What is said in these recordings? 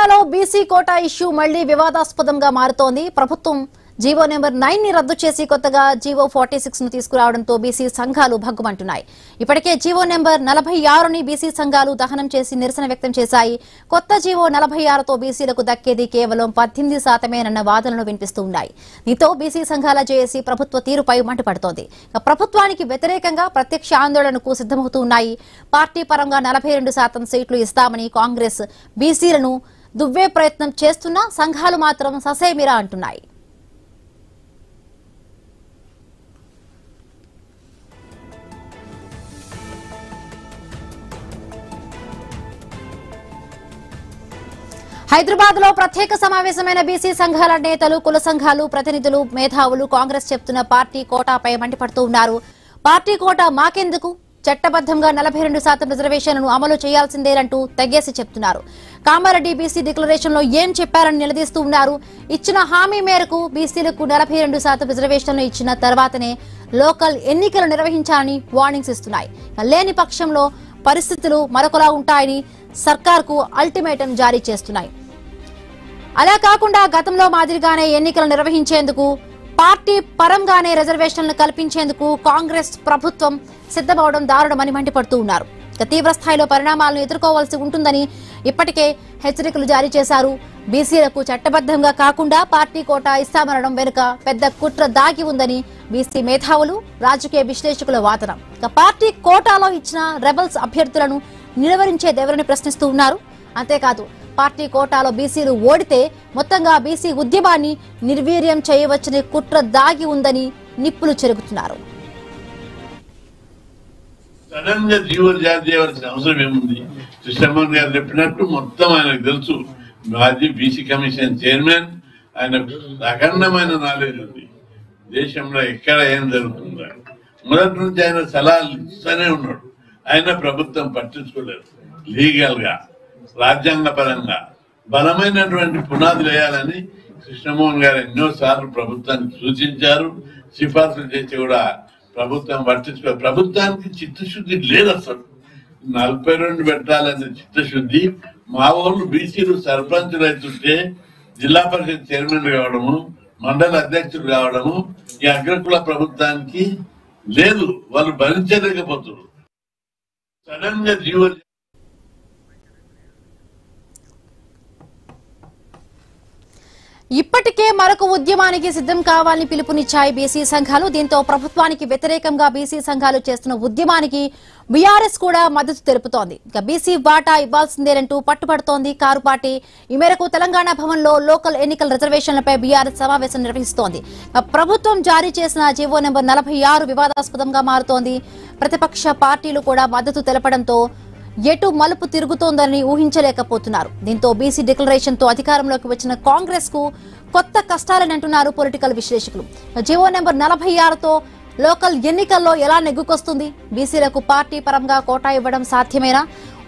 తెలంగాణలో BC quota issue మళ్లీ వివాదాస్పదంగా మారుతోంది. ప్రభుత్వం జీవో నెంబర్ 9 ని రద్దు చేసి కొత్తగా జీవో 46 ను తీసుకురావడంతో బీసీ సంఘాలు భగ్గుమంటున్నాయి. ఇప్పటికే జీవో నెంబర్ 46 ని బీసీ సంఘాలు దహనం చేసి నిరసన వ్యక్తం చేశాయి. కొత్త జీవో 46తో బీసీలకు దక్కేది కేవలం 18%మేనన్న వాదనలు వినిపిస్తూ ఉన్నాయి. దీంతో బీసీ సంఘాల జేఏసీ ప్రభుత్వ తీరుపై మండిపడుతోంది. ప్రభుత్వానికి వ్యతిరేకంగా ప్రత్యక్ష ఆందోళనకు సిద్ధమవుతూ ఉన్నాయి. పార్టీ పరంగా 42% సీట్లు ఇస్తామని కాంగ్రెస్ బీసీలను దువ్వే ప్రయత్నం చేస్తున్నా సంఘాలు మాత్రం ససేమిరా అంటున్నాయి. హైదరాబాద్ లో ప్రత్యేక సమావేశమైన బీసీ సంఘాల నేతలు, కుల సంఘాలు ప్రతినిధులు, మేధావులు కాంగ్రెస్ చెప్తున్న పార్టీ కోటాపై మండిపడుతూ ఉన్నారు. పార్టీ కోటా మాకెందుకు, చట్టబద్దంగా 42% రిజర్వేషన్లను అమలు చేయాల్సిందేనంటూ తెగేసి చెప్తున్నారు. కామారెడ్డి బీసీ డిక్లరేషన్ లో ఏం చెప్పారని నిలదీస్తూ ఉన్నారు. ఇచ్చిన హామీ మేరకు బీసీలకు 42% రిజర్వేషన్లు ఇచ్చిన తర్వాతనే లోకల్ ఎన్నికలు నిర్వహించాలని వార్నింగ్స్ ఇస్తున్నాయి. లేని పక్షంలో పరిస్థితులు మరొకలా ఉంటాయని సర్కార్కు అల్టిమేటం జారీ చేస్తున్నాయి. అలా కాకుండా గతంలో మాదిరిగానే ఎన్నికలు నిర్వహించేందుకు, పార్టీ పరంగానే రిజర్వేషన్లు కల్పించేందుకు కాంగ్రెస్ ప్రభుత్వం సిద్ధమవడం దారుణమని మండిపడుతూ ఉన్నారు. తీవ్ర స్థాయిలో పరిణామాలను ఎదుర్కోవాల్సి ఉంటుందని ఇప్పటికే హెచ్చరికలు జారీ చేశారు. బీసీలకు చట్టబద్దంగా కాకుండా పార్టీ కోటా ఇస్తామనడం వెనుక పెద్ద కుట్ర దాగి ఉందని బీసీ మేధావులు, రాజకీయ విశ్లేషకుల వాదన. పార్టీ కోటాలో ఇచ్చిన రెబల్స్ అభ్యర్థులను నిలువరించేదెవరని ప్రశ్నిస్తూ ఉన్నారు. అంతేకాదు, పార్టీ కోటాలో బీసీలు ఓడితే మొత్తంగా బీసీ ఉద్యమాన్ని నిర్వీర్యం చేయవచ్చని కుట్ర దాగి ఉందని నిప్పులు చెరుగుతున్నారు. సడన్ గా జీవో జారీ చేయవలసిన అవసరం ఏముంది? కృష్ణమోహన్ గారు చెప్పినట్టు మొత్తం ఆయనకు తెలుసు. మాజీ బీసీ కమిషన్ చైర్మన్, ఆయన అఖండమైన నాలెడ్జ్ ఉంది. దేశంలో ఎక్కడ ఏం జరుగుతుందో మొదటి నుంచి ఆయన సలహాలు ఇస్తూనే ఉన్నాడు. ఆయన ప్రభుత్వం పట్టించుకోలేదు. లీగల్ గా, రాజ్యాంగ పరంగా బలమైనటువంటి పునాదులు వేయాలని కృష్ణమోహన్ గారు ఎన్నోసార్లు ప్రభుత్వానికి సూచించారు. సిఫార్సులు చేసి కూడా ప్రభుత్వం పట్టించుకో. ప్రభుత్వానికి చిత్తశుద్ధి లేదు అసలు. 42 పెట్టాలనే చిత్తశుద్ధి. మా వాళ్ళు బీసీలు సర్పంచులు అవుతుంటే జిల్లా పరిషత్ చైర్మన్ కావడము, మండల అధ్యక్షులు కావడము ఈ అగ్రకుల ప్రభుత్వానికి లేదు. వాళ్ళు భరించలేకపోతున్నారు. సడన్ గా జీవో ఇప్పటికే మరొక ఉద్యమానికి సిద్ధం కావాలని పిలుపునిచ్చాయి బీసీ సంఘాలు. దీంతో ప్రభుత్వానికి వ్యతిరేకంగా బీసీ సంఘాలు చేస్తున్న ఉద్యమానికి బీఆర్ఎస్ కూడా మద్దతు తెలుపుతోంది. ఇక బీసీ వాటా ఇవ్వాల్సిందేనంటూ పట్టుబడుతోంది కారు పార్టీ. ఈ మేరకు తెలంగాణ భవన్ లో లోకల్ ఎన్నికల రిజర్వేషన్లపై బీఆర్ఎస్ సమావేశం నిర్వహిస్తోంది. ప్రభుత్వం జారీ చేసిన జీవో నెంబర్ 46 వివాదాస్పదంగా మారుతోంది. ప్రతిపక్ష పార్టీలు కూడా మద్దతు తెలపడంతో ఎటు మలుపు తిరుగుతోందని ఊహించలేకపోతున్నారు. దీంతో బీసీ డిక్లరేషన్ తో అధికారంలోకి వచ్చిన కాంగ్రెస్ కు కొత్త కష్టాలని అంటున్నారు పొలిటికల్ విశ్లేషకులు. జీవో నెంబర్ 46తో లోకల్ ఎన్నికల్లో ఎలా నెగ్గుకొస్తుంది? బీసీలకు పార్టీ పరంగా కోటా ఇవ్వడం సాధ్యమేనా?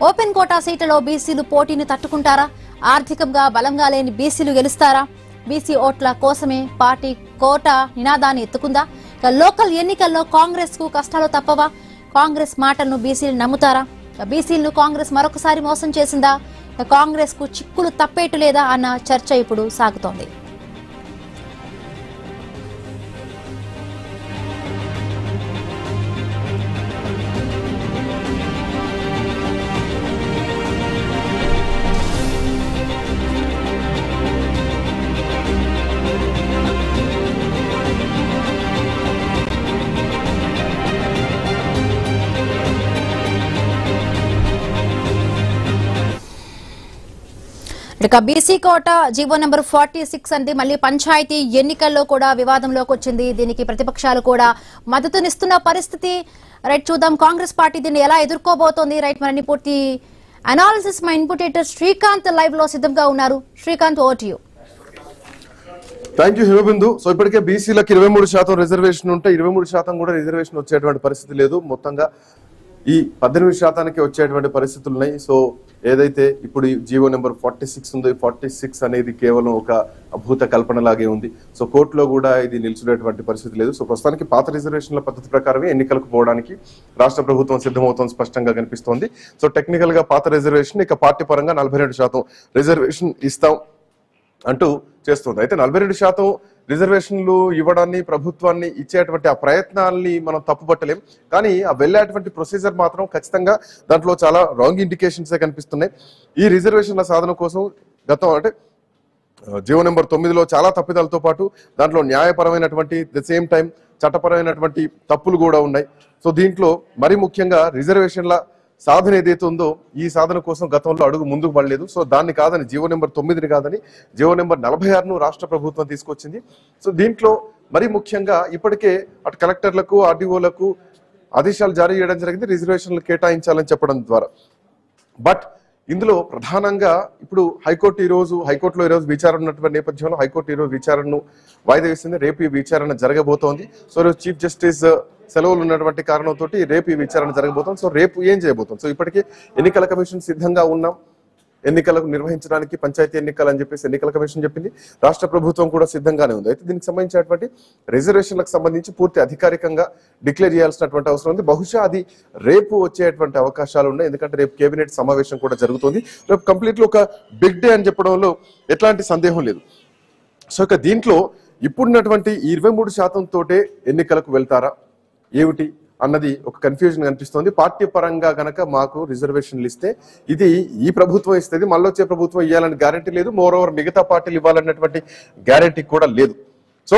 ఓపెన్ కోటా సీట్లలో బీసీలు పోటీని తట్టుకుంటారా? ఆర్థికంగా బలంగా లేని బీసీలు గెలుస్తారా? బీసీ ఓట్ల కోసమే పార్టీ కోటా నినాదాన్ని ఎత్తుకుందా? లోకల్ ఎన్నికల్లో కాంగ్రెస్ కు కష్టాలు తప్పవా? కాంగ్రెస్ మాటలను బీసీలు నమ్ముతారా? బీసీలను కాంగ్రెస్ మరొకసారి మోసం చేసిందా? కాంగ్రెస్ కు చిక్కులు తప్పేటు లేదా అన్న చర్చ ఇప్పుడు సాగుతోంది. ఇక బీసీ కోటా జీవో నెంబర్ 46 అంటే మళ్ళీ పంచాయతీ ఎన్నికల్లో కూడా వివాదంలోకి వచ్చింది. దీనికి ప్రతిపక్షాలు కూడా మద్దతునిస్తున్న పరిస్థితి. రైట్, చూద్దాం కాంగ్రెస్ పార్టీ దీన్ని ఎలా ఎదుర్కోబోతోంది. రైట్, మరిన్ని పూర్తి అనాలిసిస్ మా ఇన్పుట్ ఎడిటర్ శ్రీకాంత్ లైవ్ లో సిద్ధంగా ఉన్నారు. Srikanth, over to you. Thank you Himabindu. So ఇప్పటికే బీసీలకు 23% రిజర్వేషన్ ఉంటే 23% కూడా రిజర్వేషన్ వచ్చేటువంటి పరిస్థితి లేదు. మొత్తంగా ఈ 18% వచ్చేటువంటి పరిస్థితులు ఉన్నాయి. సో ఏదైతే ఇప్పుడు ఈ జీవో నెంబర్ 46 ఉందో, ఈ 46 అనేది కేవలం ఒక అభూత కల్పన లాగే ఉంది. సో కోర్టులో కూడా ఇది నిలిచినటువంటి పరిస్థితి లేదు. సో ప్రస్తుతానికి పాత రిజర్వేషన్ల పద్ధతి ప్రకారమే ఎన్నికలకు పోవడానికి రాష్ట్ర ప్రభుత్వం సిద్ధమవుతుంది స్పష్టంగా కనిపిస్తోంది. సో టెక్నికల్ గా పాత రిజర్వేషన్ ఇక పార్టీ పరంగా 42% రిజర్వేషన్ ఇస్తాం అంటూ చేస్తుంది. అయితే 42% రిజర్వేషన్లు ఇవ్వడాన్ని, ప్రభుత్వాన్ని ఇచ్చేటువంటి ఆ ప్రయత్నాల్ని మనం తప్పుపట్టలేం. కానీ ఆ వెళ్ళేటువంటి ప్రొసీజర్ మాత్రం ఖచ్చితంగా దాంట్లో చాలా రాంగ్ ఇండికేషన్సే కనిపిస్తున్నాయి. ఈ రిజర్వేషన్ల సాధన కోసం గతం అంటే జీవో నెంబర్ 9లో చాలా తప్పిదాలతో పాటు దాంట్లో న్యాయపరమైనటువంటి ద సేమ్ టైం చట్టపరమైనటువంటి తప్పులు కూడా ఉన్నాయి. సో దీంట్లో మరి ముఖ్యంగా రిజర్వేషన్ల సాధన ఏదైతే ఉందో ఈ సాధన కోసం గతంలో అడుగు ముందుకు పడలేదు. సో దాన్ని కాదని జీవో నెంబర్ 9ని కాదని జీవో నెంబర్ 46ను రాష్ట్ర ప్రభుత్వం తీసుకొచ్చింది. సో దీంట్లో మరి ముఖ్యంగా ఇప్పటికే అటు కలెక్టర్లకు, ఆర్డీఓలకు ఆదేశాలు జారీ చేయడం జరిగింది రిజర్వేషన్లు కేటాయించాలని చెప్పడం ద్వారా. బట్ ఇందులో ప్రధానంగా ఇప్పుడు హైకోర్టులో ఈరోజు విచారణ ఉన్నటువంటి నేపథ్యంలో హైకోర్టు ఈరోజు విచారణను వాయిదా వేసింది. రేపు ఈ విచారణ జరగబోతోంది. సో ఈరోజు చీఫ్ జస్టిస్ సెలవులు ఉన్నటువంటి కారణంతో రేపు ఈ విచారణ జరగబోతోంది. సో రేపు ఏం చేయబోతుంది? సో ఇప్పటికే ఎన్నికల కమిషన్ సిద్ధంగా ఉన్నాం ఎన్నికలకు నిర్వహించడానికి, పంచాయతీ ఎన్నికలు అని చెప్పేసి ఎన్నికల కమిషన్ చెప్పింది. రాష్ట్ర ప్రభుత్వం కూడా సిద్ధంగానే ఉంది. అయితే దీనికి సంబంధించినటువంటి రిజర్వేషన్లకు సంబంధించి పూర్తి అధికారికంగా డిక్లేర్ చేయాల్సినటువంటి అవసరం ఉంది. బహుశా అది రేపు వచ్చేటువంటి అవకాశాలు ఉన్నాయి. ఎందుకంటే రేపు కేబినెట్ సమావేశం కూడా జరుగుతుంది. రేపు కంప్లీట్లీ ఒక బిగ్ డే అని చెప్పడంలో ఎట్లాంటి సందేహం లేదు. సో ఇక దీంట్లో ఇప్పుడున్నటువంటి 23% తోటే ఎన్నికలకు వెళ్తారా ఏమిటి అన్నది ఒక కన్ఫ్యూజన్ కనిపిస్తోంది. పార్టీ పరంగా గనక మాకు రిజర్వేషన్లు ఇస్తే ఇది ఈ ప్రభుత్వం ఇస్తుంది, మళ్ళీ వచ్చే ప్రభుత్వం ఇవ్వాలని గ్యారెంటీ లేదు. మోర్ ఓవర్ మిగతా పార్టీలు ఇవ్వాలన్నటువంటి గ్యారెంటీ కూడా లేదు. సో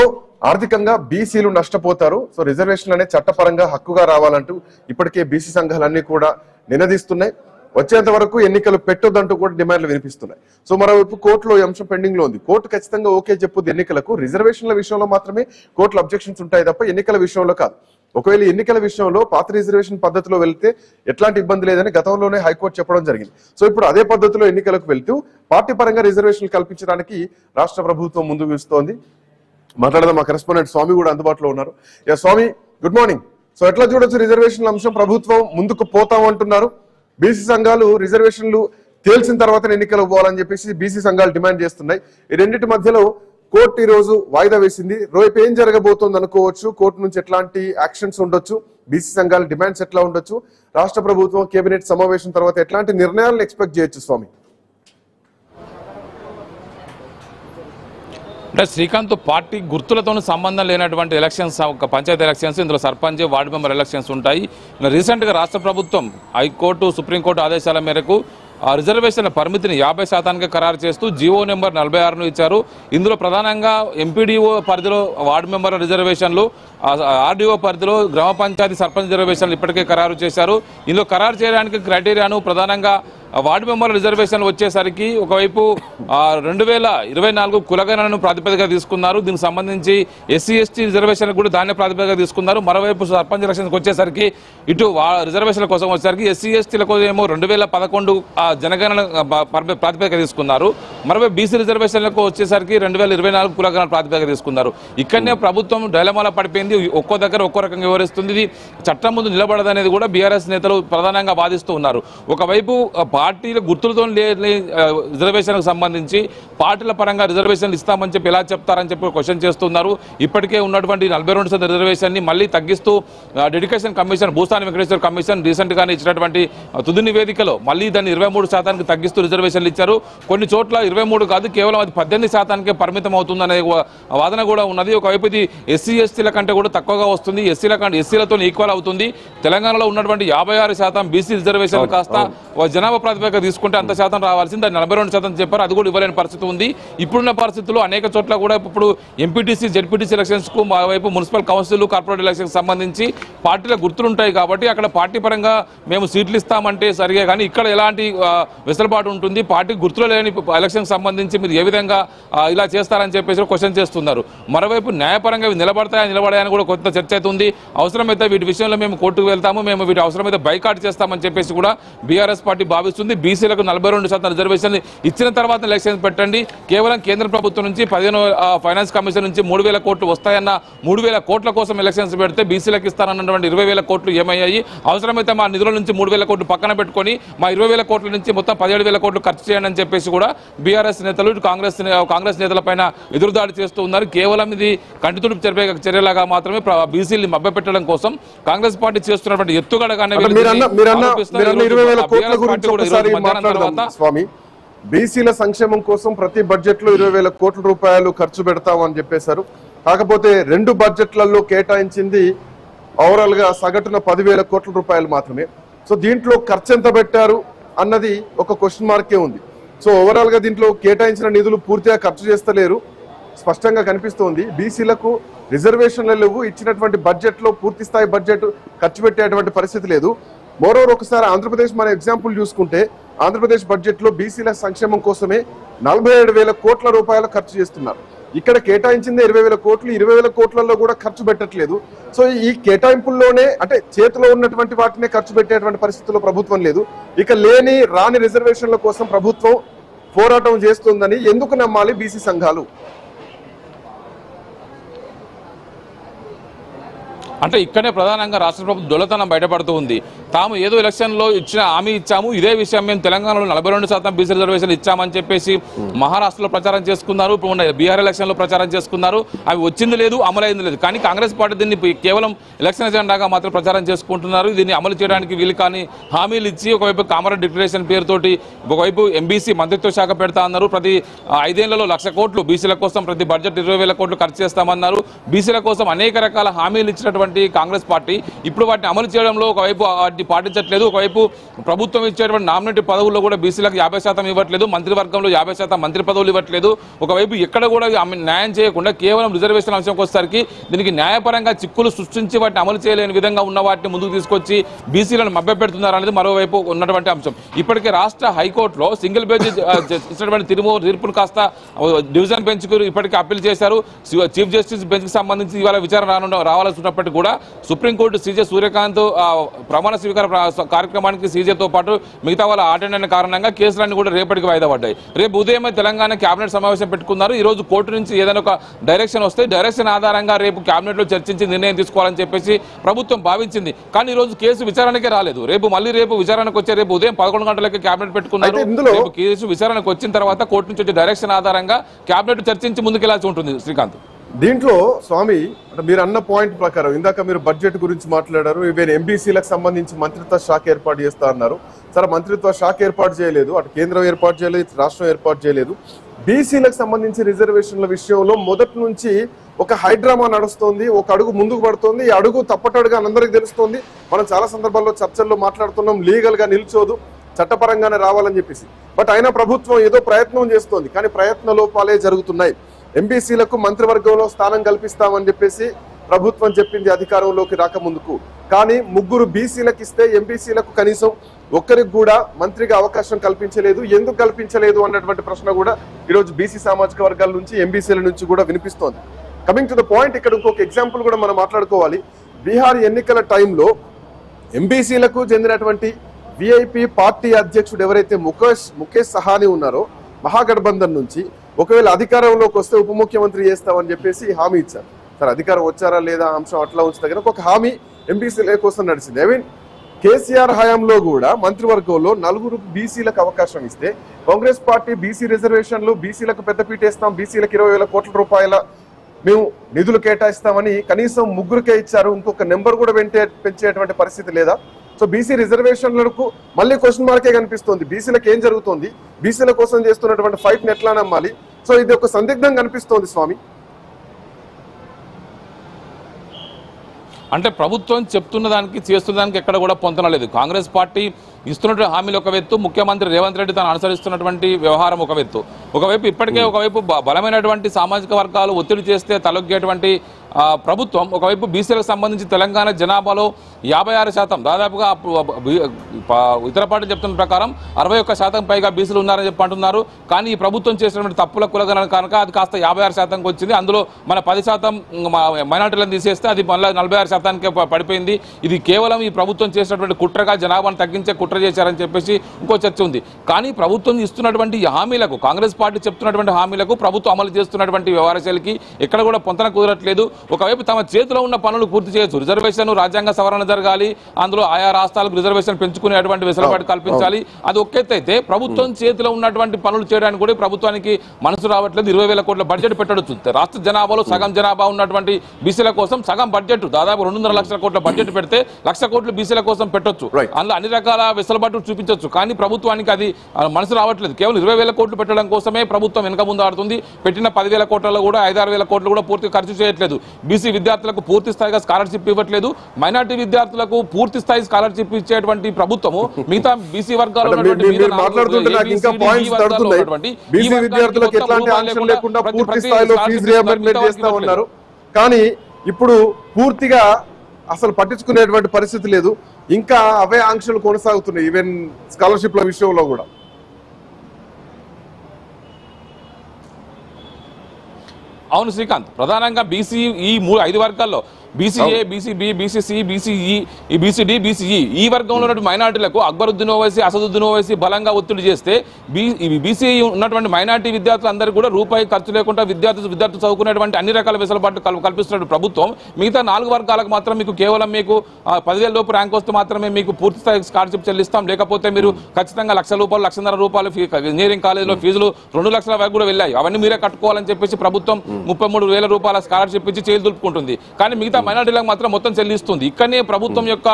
ఆర్థికంగా బీసీలు నష్టపోతారు. సో రిజర్వేషన్ అనేది చట్టపరంగా హక్కుగా రావాలంటూ ఇప్పటికే బీసీ సంఘాలన్నీ కూడా నినదిస్తున్నాయి. వచ్చేంత వరకు ఎన్నికలు పెట్టొద్దంటూ కూడా డిమాండ్లు వినిపిస్తున్నాయి. సో మరోవైపు కోర్టులో ఈ అంశం పెండింగ్ లో ఉంది. కోర్టు ఖచ్చితంగా ఓకే చెప్పుద్ది ఎన్నికలకు. రిజర్వేషన్ల విషయంలో మాత్రమే కోర్టులో అబ్జెక్షన్స్ ఉంటాయి తప్ప ఎన్నికల విషయంలో కాదు. ఒకవేళ ఎన్నికల విషయంలో పాత రిజర్వేషన్ పద్ధతిలో వెళ్తే ఎట్లాంటి ఇబ్బంది లేదని గతంలోనే హైకోర్టు చెప్పడం జరిగింది. సో ఇప్పుడు అదే పద్ధతిలో ఎన్నికలకు వెళ్తూ పార్టీ పరంగా రిజర్వేషన్లు కల్పించడానికి రాష్ట్ర ప్రభుత్వం ముందుకు వస్తోంది. మాట్లాడదాం. మా కరెస్పాండెంట్ స్వామి కూడా అందుబాటులో ఉన్నారు. స్వామి, గుడ్ మార్నింగ్. సో ఎట్లా చూడొచ్చు రిజర్వేషన్ల అంశం? ప్రభుత్వం ముందుకు పోతామంటున్నారు. బీసీ సంఘాలు రిజర్వేషన్లు తేల్చిన తర్వాత ఎన్నికలు పోవాలని చెప్పేసి బీసీ సంఘాలు డిమాండ్ చేస్తున్నాయి. ఈ రెండింటి మధ్యలో కోర్టు ఈ రోజు వాయిదా వేసింది. రేపు ఏం జరగబోతోంది అనుకోవచ్చు? కోర్టు నుంచి ఎట్లాంటి యాక్షన్స్ ఉండొచ్చు? బీసీ సంఘాల డిమాండ్స్ ఎట్లా ఉండొచ్చు? రాష్ట్ర ప్రభుత్వం కేబినెట్ సమావేశం తర్వాత ఎట్లాంటి నిర్ణయాలను ఎక్స్పెక్ట్ చేయొచ్చు స్వామి? అంటే శ్రీకాంత్, పార్టీ గుర్తులతో సంబంధం లేనటువంటి ఎలక్షన్స్, పంచాయతీ ఎలక్షన్స్, ఇందులో సర్పంచ్, వార్డు మెంబర్ ఎలక్షన్స్ ఉంటాయి. రీసెంట్గా రాష్ట్ర ప్రభుత్వం హైకోర్టు, సుప్రీంకోర్టు ఆదేశాల మేరకు రిజర్వేషన్ల పరిమితిని 50%కి ఖరారు చేస్తూ జీవో నెంబర్ 46ను ఇచ్చారు. ఇందులో ప్రధానంగా ఎంపీడీఓ పరిధిలో వార్డు మెంబర్ రిజర్వేషన్లు, ఆర్డీఓ పరిధిలో గ్రామ పంచాయతీ సర్పంచ్ రిజర్వేషన్లు ఇప్పటికే ఖరారు చేశారు. ఇందులో ఖరారు చేయడానికి క్రైటీరియాను ప్రధానంగా వార్డు మెంబర్ల రిజర్వేషన్లు వచ్చేసరికి ఒకవైపు 2024 కులగణనను ప్రాతిపదికగా తీసుకున్నారు. దీనికి సంబంధించి ఎస్సీ ఎస్టీ రిజర్వేషన్లు కూడా దాన్ని ప్రాతిపదికగా తీసుకున్నారు. మరోవైపు సర్పంచ్ ఎలక్షన్కి వచ్చేసరికి ఇటు రిజర్వేషన్ల కోసం వచ్చేసరికి ఎస్సీ ఎస్టీల కోసం ఏమో 2011 జనగణన ప్రాతిపదిక తీసుకున్నారు. మరోవైపు బీసీ రిజర్వేషన్లకు వచ్చేసరికి 2024 కులగణన ప్రాతిపదిక తీసుకున్నారు. ఇక్కడనే ప్రభుత్వం డైలమాలో పడిపోయింది. ఒక్కో దగ్గర ఒక్కో రకంగా వివరిస్తుంది. ఇది చట్టం ముందు నిలబడదనేది కూడా బీఆర్ఎస్ నేతలు ప్రధానంగా వాదిస్తూ ఉన్నారు. ఒకవైపు పార్టీల గుర్తులతో రిజర్వేషన్కు సంబంధించి పార్టీల పరంగా రిజర్వేషన్లు ఇస్తామని చెప్పి ఎలా చెప్తారని చెప్పి క్వశ్చన్ చేస్తున్నారు. ఇప్పటికే ఉన్నటువంటి 42% రిజర్వేషన్ని మళ్ళీ తగ్గిస్తూ డెడికేషన్ కమిషన్, భూస్థాని వెంకటేశ్వర కమిషన్ రీసెంట్గానే ఇచ్చినటువంటి తుది నివేదికలో మళ్ళీ దాన్ని 23%కి తగ్గిస్తూ రిజర్వేషన్లు ఇచ్చారు. కొన్ని చోట్ల 23 కాదు, కేవలం అది 18%కే పరిమితం అవుతుందనే వాదన కూడా ఉన్నది. ఒకవైపు ఇది ఎస్సీ ఎస్టీల కంటే కూడా తక్కువగా వస్తుంది, ఎస్సీలతో ఈక్వల్ అవుతుంది. తెలంగాణలో ఉన్నటువంటి 56% బీసీ రిజర్వేషన్లు కాస్త జనాభా ప్రాతిపదిక తీసుకుంటే అంత శాతం రావాల్సింది, దాన్ని 42% చెప్పారు. అది కూడా ఇవ్వలేని పరిస్థితి ఉంది. ఇప్పుడున్న పరిస్థితుల్లో అనేక చోట్ల కూడా ఇప్పుడు ఎంపీటీసీ, జెడ్పీటీసీ ఎలక్షన్స్కు, వైపు మున్సిపల్ కౌన్సిల్, కార్పొరేట్ ఎలక్షన్కి సంబంధించి పార్టీల గుర్తులుంటాయి కాబట్టి అక్కడ పార్టీ పరంగా మేము సీట్లు ఇస్తామంటే సరిగే, కానీ ఇక్కడ ఎలాంటి వెసులుబాటు ఉంటుంది? పార్టీ గుర్తులు లేని ఎలక్షన్కి సంబంధించి మీరు ఏ విధంగా ఇలా చేస్తారని చెప్పేసి క్వశ్చన్ చేస్తున్నారు. మరోవైపు న్యాయపరంగా నిలబడాయని కూడా కొంత చర్చ అవుతుంది. అవసరమైతే వీటి విషయంలో మేము కోర్టుకు వెళ్తాము, మేము వీటి అవసరమైతే బైకాట్ చేస్తామని చెప్పేసి కూడా బీఆర్ఎస్ పార్టీ భావిస్తుంది. వస్తుంది. బీసీలకు 42% రిజర్వేషన్ ఇచ్చిన తర్వాత ఎలక్షన్స్ పెట్టండి. కేవలం కేంద్ర ప్రభుత్వం నుంచి 15 ఫైనాన్స్ కమిషన్ నుంచి 3,000 కోట్లు వస్తాయన్న 3,000 కోట్ల కోసం ఎలక్షన్స్ పెడితే బీసీలకు ఇస్తానన్నటువంటి 20,000 కోట్లు ఏమయ్యాయి? అవసరమైతే మా నిధుల నుంచి 3,000 కోట్లు పక్కన పెట్టుకొని మా 20,000 కోట్ల నుంచి మొత్తం 17,000 కోట్లు ఖర్చు చేయండి అని చెప్పేసి కూడా బీఆర్ఎస్ నేతలు కాంగ్రెస్ నేతలపైన ఎదురుదాడి చేస్తూ ఉన్నారు. కేవలం ఇది కంటితుడుపు చర్యలాగా మాత్రమే బీసీలు మభ్యపెట్టడం కోసం కాంగ్రెస్ పార్టీ చేస్తున్నటువంటి ఎత్తుగడగానే స్వామి బీసీల సంక్షేమం కోసం ప్రతి బడ్జెట్ లో 20,000 కోట్ల రూపాయలు ఖర్చు పెడతామని చెప్పేశారు. కాకపోతే 2 బడ్జెట్లలో కేటాయించింది ఓవరాల్ గా సగటున 10,000 కోట్ల రూపాయలు మాత్రమే. సో దీంట్లో ఖర్చు ఎంత పెట్టారు అన్నది ఒక క్వశ్చన్ మార్కే ఉంది. సో ఓవరాల్ గా దీంట్లో కేటాయించిన నిధులు పూర్తిగా ఖర్చు చేస్తలేరు, స్పష్టంగా కనిపిస్తోంది. బీసీలకు రిజర్వేషన్లు లేవు, ఇచ్చినటువంటి బడ్జెట్ లో పూర్తి స్థాయి బడ్జెట్ ఖర్చు పెట్టేటువంటి పరిస్థితి లేదు. మోరోవర్ ఒకసారి ఆంధ్రప్రదేశ్ మన ఎగ్జాంపుల్ చూసుకుంటే ఆంధ్రప్రదేశ్ బడ్జెట్ లో బీసీల సంక్షేమం కోసమే 47,000 కోట్ల రూపాయలు ఖర్చు చేస్తున్నారు. ఇక్కడ కేటాయించింది 20,000 కోట్లు, 20,000 కోట్లలో కూడా ఖర్చు పెట్టట్లేదు. సో ఈ కేటాయింపుల్లోనే అంటే చేతిలో ఉన్నటువంటి వాటినే ఖర్చు పెట్టేటువంటి పరిస్థితుల్లో ప్రభుత్వం లేదు. ఇక రాని రిజర్వేషన్ల కోసం ప్రభుత్వం పోరాటం చేస్తుందని ఎందుకు నమ్మాలి బీసీ సంఘాలు? అంటే ఇక్కడే ప్రధానంగా రాష్ట్ర ప్రభుత్వం దొలతనం బయటపడుతూ ఉంది. తాము ఏదో ఎలక్షన్లో ఇచ్చిన హామీ ఇచ్చాము, ఇదే విషయం మేము తెలంగాణలో 42% బీసీ రిజర్వేషన్ ఇచ్చామని చెప్పేసి మహారాష్ట్రలో ప్రచారం చేసుకున్నారు, ఇప్పుడు బీహార్ ఎలక్షన్లో ప్రచారం చేసుకున్నారు. అవి వచ్చింది లేదు, అమలైంది లేదు. కానీ కాంగ్రెస్ పార్టీ దీన్ని కేవలం ఎలక్షన్ ఎజెండాగా మాత్రం ప్రచారం చేసుకుంటున్నారు. దీన్ని అమలు చేయడానికి వీలు కానీ హామీలు ఇచ్చి ఒకవైపు కామరాజ్ డిక్లరేషన్ పేరుతోటి ఒకవైపు ఎంబీసీ మంత్రిత్వ శాఖ పెడతా అన్నారు. ప్రతి 5 ఏళ్లలో 1,00,000 కోట్లు బీసీల కోసం, ప్రతి బడ్జెట్ 20,000 కోట్లు ఖర్చు చేస్తామన్నారు. బీసీల కోసం అనేక రకాల హామీలు ఇచ్చినటువంటి కాంగ్రెస్ పార్టీ ఇప్పుడు వాటిని అమలు చేయడంలో ఒకవైపు వాటిని పాటించట్లేదు. ఒకవైపు ప్రభుత్వం ఇచ్చేటువంటి నామినేటెడ్ పదవుల్లో కూడా బీసీలకు 50% ఇవ్వట్లేదు, మంత్రివర్గంలో 50% మంత్రి పదవులు ఇవ్వట్లేదు. ఒకవైపు ఎక్కడ కూడా న్యాయం చేయకుండా కేవలం రిజర్వేషన్ అంశంకి వచ్చేసరికి దీనికి న్యాయపరంగా చిక్కులు సృష్టించి వాటిని అమలు చేయలేని విధంగా ఉన్న వాటిని ముందుకు తీసుకొచ్చి బీసీలను మభ్యపెడుతున్నారు అనేది మరోవైపు ఉన్నటువంటి అంశం. ఇప్పటికే రాష్ట్ర హైకోర్టులో సింగిల్ బెంచ్ ఇచ్చినటువంటి తీర్పును కాస్త డివిజన్ బెంచ్ కు ఇప్పటికే అప్పీల్ చేశారు. చీఫ్ జస్టిస్ బెంచ్ కి సంబంధించి ఇవాళ విచారణ రావాల్సి ఉన్నప్పటికీ కూడా సుప్రీంకోర్టు సీజే సూర్యకాంత్ ప్రమాణ స్వీకార కార్యక్రమానికి సీజేతో పాటు మిగతా వాళ్ళ అటెండ్ కారణంగా కేసులన్నీ కూడా రేపటికి వాయిదా పడ్డాయి. రేపు ఉదయమే తెలంగాణ కేబినెట్ సమావేశం పెట్టుకున్నారు. ఈ రోజు కోర్టు నుంచి ఏదైనా ఒక డైరెక్షన్ వస్తే డైరెక్షన్ ఆధారంగా రేపు కేబినెట్ లో చర్చించి నిర్ణయం తీసుకోవాలని చెప్పేసి ప్రభుత్వం భావించింది. కానీ ఈ రోజు కేసు విచారణకే రాలేదు. రేపు విచారణకు వచ్చే రేపు ఉదయం 11 గంటలకి కేబినెట్ పెట్టుకున్నారు. రేపు కేసు విచారణకు వచ్చిన తర్వాత కోర్టు నుంచి వచ్చే డైరెక్షన్ ఆధారంగా కేబినెట్ చర్చించి ముందుకెళ్లాల్సి ఉంటుంది. శ్రీకాంత్, దీంట్లో స్వామి మీరు అన్న పాయింట్ ప్రకారం ఇందాక మీరు బడ్జెట్ గురించి మాట్లాడారు. ఈవెన్ ఎంబీసీలకు సంబంధించి మంత్రిత్వ శాఖ ఏర్పాటు చేస్తా అన్నారు. సరే, మంత్రిత్వ శాఖ ఏర్పాటు చేయలేదు, అటు కేంద్రం ఏర్పాటు చేయలేదు, రాష్ట్రం ఏర్పాటు చేయలేదు. బీసీలకు సంబంధించి రిజర్వేషన్ల విషయంలో మొదటి నుంచి ఒక హైడ్రామా నడుస్తోంది, ఒక అడుగు ముందుకు పడుతోంది. ఈ అడుగు తప్పటడుగా అందరికీ తెలుస్తోంది. మనం చాలా సందర్భాల్లో చర్చల్లో మాట్లాడుతున్నాం, లీగల్ గా నిల్చోదు, చట్టపరంగానే రావాలని చెప్పేసి. బట్ అయినా ప్రభుత్వం ఏదో ప్రయత్నం చేస్తోంది, కానీ ప్రయత్న లోపాలే జరుగుతున్నాయి. ఎంబీసీలకు మంత్రివర్గంలో స్థానం కల్పిస్తామని చెప్పేసి ప్రభుత్వం చెప్పింది అధికారంలోకి రాకముందుకు. కానీ 3 బీసీలకు ఇస్తే ఎంబీసీలకు కనీసం ఒక్కరికి కూడా మంత్రిగా అవకాశం కల్పించలేదు. ఎందుకు కల్పించలేదు అన్నటువంటి ప్రశ్న కూడా ఈరోజు బీసీ సామాజిక వర్గాల నుంచి, ఎంబీసీల నుంచి కూడా వినిపిస్తోంది. కమింగ్ టు ద పాయింట్, ఇక్కడ ఇంకొక ఎగ్జాంపుల్ కూడా మనం మాట్లాడుకోవాలి. బీహార్ ఎన్నికల టైంలో ఎంబీసీలకు చెందినటువంటి విఐపి పార్టీ అధ్యక్షుడు ఎవరైతే ముఖేష్ సహాని ఉన్నారో మహాగఠబంధన్ నుంచి, ఒకవేళ అధికారంలోకి వస్తే ఉప ముఖ్యమంత్రి చేస్తామని చెప్పేసి హామీ ఇచ్చారు. సరే, అధికారం వచ్చారా లేదా అంశం అట్లా ఉంచి దగ్గర ఒక హామీ ఎంబీసీల కోసం నడిచింది. ఐ మీన్ కేసీఆర్ హయాంలో కూడా మంత్రివర్గంలో 4 బీసీలకు అవకాశం ఇస్తే కాంగ్రెస్ పార్టీ బీసీ రిజర్వేషన్లు, బీసీలకు పెద్దపీట ఇస్తాం, బీసీలకు 20,000 కోట్ల రూపాయల మేము నిధులు కేటాయిస్తామని కనీసం 3కే ఇచ్చారు. ఇంకొక నెంబర్ కూడా పెంచేటువంటి పరిస్థితి లేదా? సో బీసీ రిజర్వేషన్లకు మళ్ళీ క్వశ్చన్ మార్కే కనిపిస్తుంది. బీసీలకు ఏం జరుగుతుంది, బీసీల కోసం చేస్తున్నటువంటి ఫైట్ ని ఎట్లా నమ్మాలి? సో ఇది ఒక సందిగ్ధం కనిపిస్తోంది స్వామి. అంటే ప్రభుత్వం చెప్తున్న దానికి చేస్తున్న దానికి ఎక్కడ కూడా పొందలేదు. కాంగ్రెస్ పార్టీ ఇస్తున్నటువంటి హామీలు ఒక ఎత్తు, ముఖ్యమంత్రి రేవంత్ రెడ్డి తాను అనుసరిస్తున్నటువంటి వ్యవహారం ఒక ఎత్తు. ఒకవైపు ఇప్పటికే ఒకవైపు బలమైనటువంటి సామాజిక వర్గాలు ఒత్తిడి చేస్తే తలొగ్గేటువంటి ప్రభుత్వం ఒకవైపు బీసీలకు సంబంధించి తెలంగాణ జనాభాలో 56% దాదాపుగా ఇతర పార్టీలు చెప్తున్న ప్రకారం 61% పైగా బీసీలు ఉన్నారని చెప్పి అంటున్నారు. కానీ ఈ ప్రభుత్వం చేసినటువంటి తప్పుల కులగణన కనుక అది కాస్త 56%కి వచ్చింది. అందులో మన 10% మైనార్టీలను తీసేస్తే అది మళ్ళీ 46%కి పడిపోయింది. ఇది కేవలం ఈ ప్రభుత్వం చేసినటువంటి కుట్రగా జనాభాను తగ్గించే కుట్ర చేశారని చెప్పేసి ఇంకో చర్చ ఉంది. కానీ ప్రభుత్వం ఇస్తున్నటువంటి హామీలకు, కాంగ్రెస్ పార్టీ చెప్తున్నటువంటి హామీలకు ప్రభుత్వం అమలు చేస్తున్నటువంటి వ్యవహారశైలికి ఎక్కడ కూడా పొంతన కుదరట్లేదు. ఒకవైపు తమ చేతిలో ఉన్న పనులు పూర్తి చేయొచ్చు, రిజర్వేషన్ రాజ్యాంగ సవరణ జరగాలి, అందులో ఆయా రాష్ట్రాలకు రిజర్వేషన్ పెంచుకునేటువంటి వెసులుబాటు కల్పించాలి, అది ఒకెత్తైతే ప్రభుత్వం చేతిలో ఉన్నటువంటి పనులు చేయడానికి కూడా ప్రభుత్వానికి మనసు రావట్లేదు. 20,000 కోట్ల బడ్జెట్ పెట్టవచ్చు. రాష్ట్ర జనాభాలో సగం జనాభా ఉన్నటువంటి బీసీల కోసం సగం బడ్జెట్ దాదాపు 2.5 లక్షల కోట్ల బడ్జెట్ పెడితే 1,00,000 కోట్లు బీసీల కోసం పెట్టొచ్చు. అందులో అన్ని రకాల వెసులుబాటు చూపించవచ్చు. కానీ ప్రభుత్వానికి అది మనసు రావట్లేదు. కేవలం 20,000 కోట్లు పెట్టడం కోసమే ప్రభుత్వం వెనుక ముందు ఆడుతుంది. పెట్టిన 10,000 కోట్లలో కూడా 5-6,000 కోట్లు కూడా పూర్తిగా ఖర్చు చేయట్లేదు. బీసీ విద్యార్థులకు పూర్తి స్థాయిగా స్కాలర్షిప్ ఇవ్వట్లేదు. మైనార్టీ విద్యార్థులకు పూర్తి స్థాయి స్కాలర్షిప్ ఇచ్చేటువంటి ప్రభుత్వము మిగతా బీసీ వర్గాల్లో కానీ ఇప్పుడు పూర్తిగా అసలు పట్టించుకునేటువంటి పరిస్థితి లేదు. ఇంకా అవే ఆంక్షలు కొనసాగుతున్నాయి ఈవెన్ స్కాలర్షిప్ల విషయంలో కూడా. అవును శ్రీకాంత్, ప్రధానంగా బీసీ ఈ 5 వర్గాల్లో BCA, BCB, BCC, BCE, BCD, BCE ఈ వర్గంలో ఉన్నటువంటి మైనార్టీలకు అక్బరుద్దీన్ ఓవైసీ, అసదుద్దీన్ ఓవైసీ బలంగా ఒత్తిడి చేస్తే బీసీ ఉన్నటువంటి మైనార్టీ విద్యార్థులందరూ కూడా రూపాయి ఖర్చు లేకుండా విద్యార్థులు చదువుకునేటువంటి అన్ని రకాల వెసులుబాటు కల్పిస్తున్న ప్రభుత్వం మిగతా 4 వర్గాలకు మాత్రం మీకు కేవలం మీకు 10,000 లోపు ర్యాంక్ వస్తే మాత్రమే మీకు పూర్తి స్థాయి స్కాలర్షిప్ చెల్లిస్తాం, లేకపోతే మీరు ఖచ్చితంగా ₹1,00,000, ₹1,50,000 ఇంజనీరింగ్ కాలేజీలో ఫీజులు 2 లక్షల వరకు కూడా వెళ్ళాయి. అవన్నీ మీరే కట్టుకోవాలని చెప్పేసి ప్రభుత్వం ₹33,000 స్కాలర్షిప్ ఇచ్చి చేతులు దులుపుకుంటుంది. కానీ మిగతా మైనార్టీలకు మాత్రం మొత్తం చెల్లిస్తుంది. ఇక్కడనే ప్రభుత్వం యొక్క